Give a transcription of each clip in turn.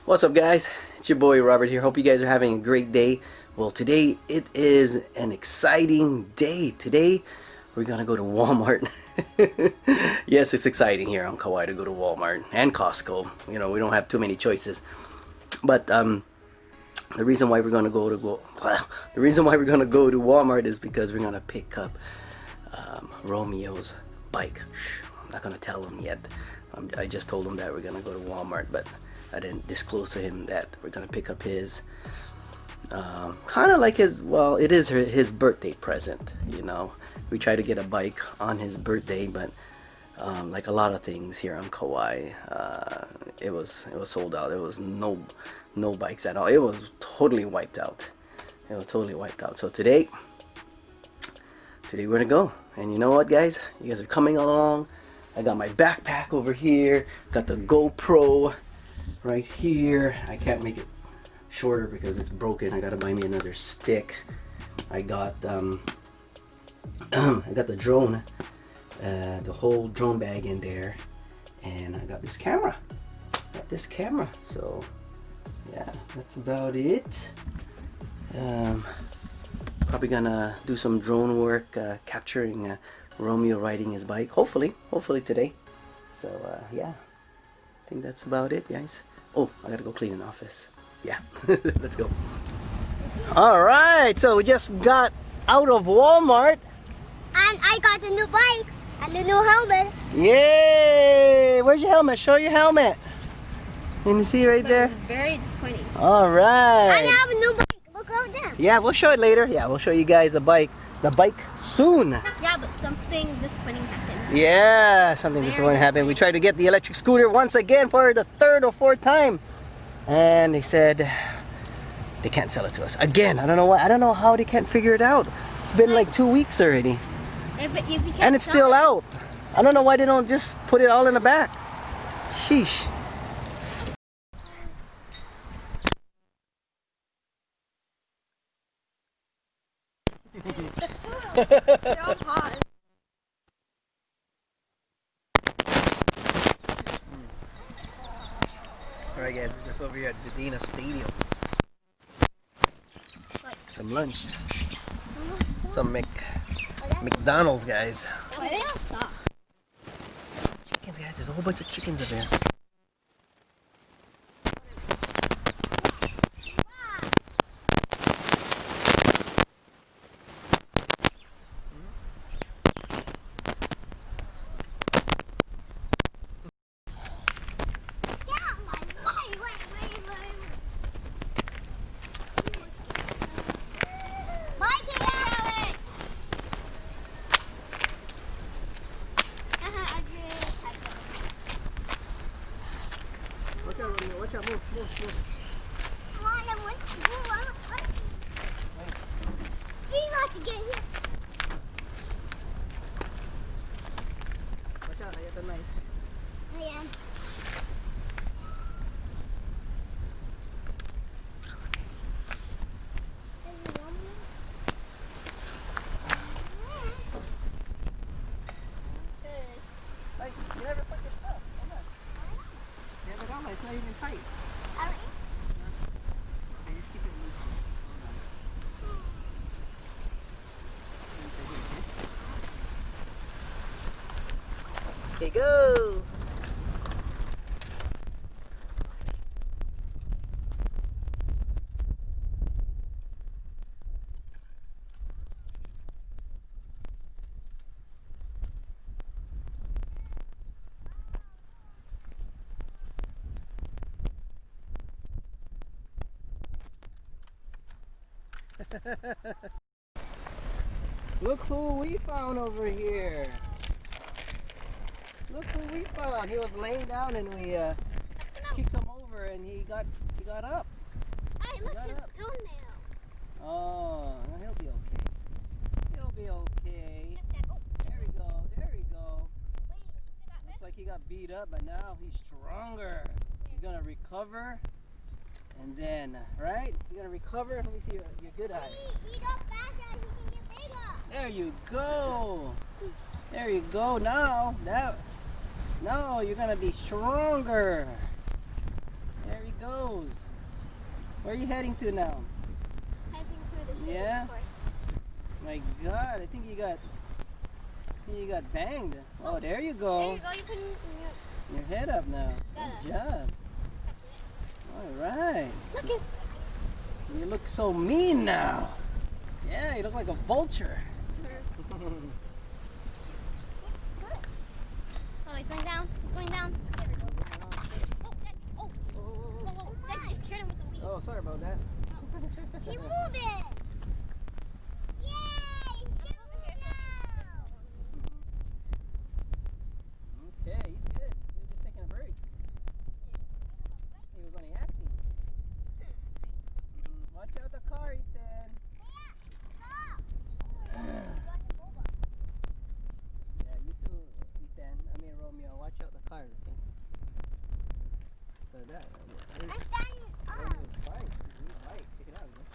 What's up, guys? It's your boy Robert here. Hope you guys are having a great day. Well, today it is an exciting day. Today we're gonna go to Walmart. Yes, it's exciting here on Kauai to go to Walmart and Costco. You know, we don't have too many choices. But the reason why we're gonna go to Walmart is because we're gonna pick up Romeo's bike. Shh, I'm not gonna tell him yet. I just told him that we're gonna go to Walmart, but I didn't disclose to him that we're gonna pick up his kind of like his, well, it is his birthday present. You know, we try to get a bike on his birthday, but like a lot of things here on Kauai, it was sold out. There was no bikes at all. It was totally wiped out. It was totally wiped out. So today we're gonna go. And you know what, guys? You guys are coming along. I got my backpack over here. Got the GoPro right here. I can't make it shorter because it's broken. I gotta buy me another stick. I got I got the drone, the whole drone bag in there, and I got this camera. So yeah, that's about it. Probably gonna do some drone work, capturing Romeo riding his bike. Hopefully today. So yeah, I think that's about it, guys. Oh, I gotta go clean an office. Yeah, let's go. All right, so we just got out of Walmart, and I got a new bike and a new helmet. Yay! Where's your helmet? Show your helmet. Can you see right there? Very disappointing. All right. And I have a new bike. Look over there. Yeah, we'll show it later. Yeah, we'll show you guys the bike soon. Yeah, but something disappointing happened. Yeah, something disappointing happened. We tried to get the electric scooter once again for the third or fourth time, and they said they can't sell it to us again. I don't know why. I don't know how they can't figure it out. It's been like 2 weeks already, and it's still out. I don't know why they don't just put it all in the back. Sheesh. They're all hot. Alright, guys, we're just over here at Medina Stadium. Some lunch. Some McDonald's, guys. Why they all stop? Chickens, guys. There's a whole bunch of chickens over here. Watch out, move. Come on, I want to move. He's about to get here. Watch out, I got the knife. I am. Like, you never put your stuff. Come on. You have it on, it's not even tight. Alright. Okay, just keep it loose. Okay, go! Look who we found over here. Look who we found. He was laying down and we kicked him over and he got up. Hey, look his toenail. Oh, he'll be okay. He'll be okay. There we go. Looks like he got beat up, but now he's stronger. He's gonna recover. And then, right? You're gonna recover. Let me see your good eye. Eat up faster, he can get bigger. There you go. There you go. Now you're gonna be stronger. There he goes. Where are you heading to now? Heading to the shooting Yeah? course. My God, I think you got banged. Oh, there you go. There you go. You can. Your head up now. Got Good it. job. All right. Look, it's. You look so mean now. Yeah, you look like a vulture. Oh, it's going down. It's going down. Oh, Dad. Oh. Oh, Dad, you just scared him with the lead. Oh, sorry about that. Keep moving. Yay! Keep moving now. Okay, he's good. He was just taking a break. He was only acting. Watch out the car, Ethan. Yeah, you too, Ethan. I mean Romeo. Watch out the car. Okay? So that. I'm standing up. Romeo's bike. His new bike. Check it out, guys.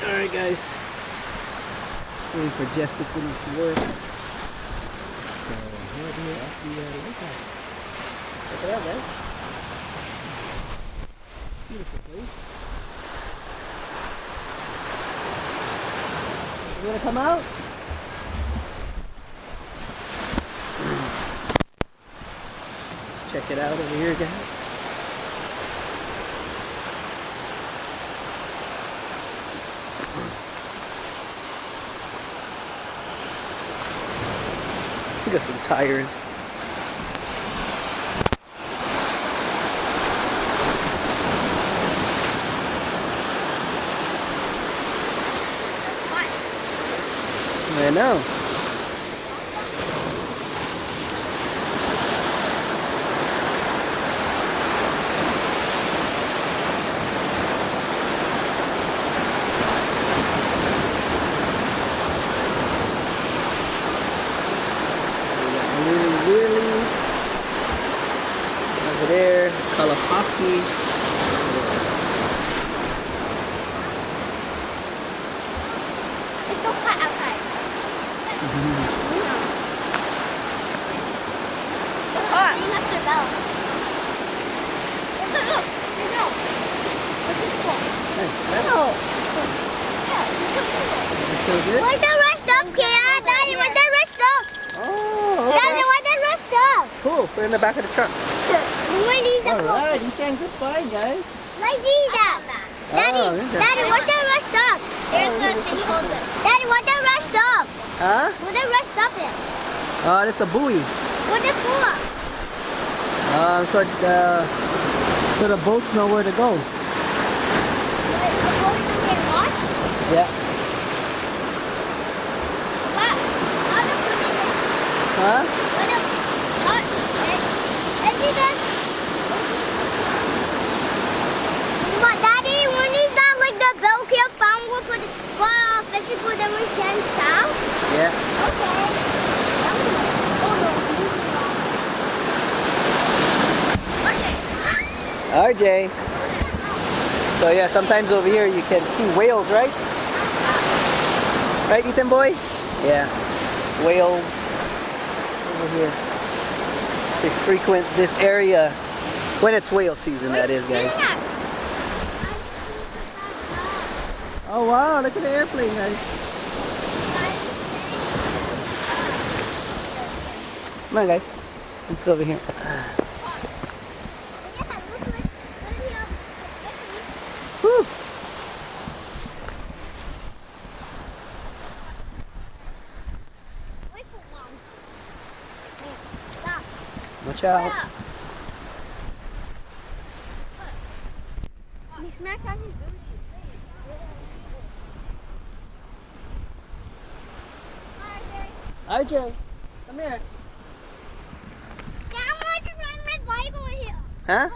Alright guys, just waiting for Jess to finish work. So we're here at the lighthouse. Check it out, guys. Beautiful place. You wanna come out? Let's check it out over here, guys. We got some tires. I know. Really over there, Kapaa HI. still good. Where's the rest of, Kaya? Daddy, where's the rest of? Oh, okay. Daddy, where's the rest of? Cool. Put it in the back of the truck. Where these are? Alright, Ethan, good find, guys. Like these are. Daddy, Oh, okay. Daddy, where's the rest of? Here's the thing holder. Daddy, where's the rest of? Huh? Where's the rest of it? Oh, that's a buoy. What's it for? So the boats know where to go. Wait, a boat to get washed? Yeah. What? How to put it in? Huh? What the? Is it that? But Daddy, when is that like the bell here found for fishing for them we can chow? Yeah. Okay. RJ. So yeah, sometimes over here you can see whales, right? Right, Ethan boy? Yeah. Whales over here. They frequent this area when it's whale season, that is, guys. Oh wow, look at the airplane, guys. Come on, guys. Let's go over here. Woo. Watch out. He smacked on his booty. RJ, come here. Dad, I want to ride my bike over here. Huh?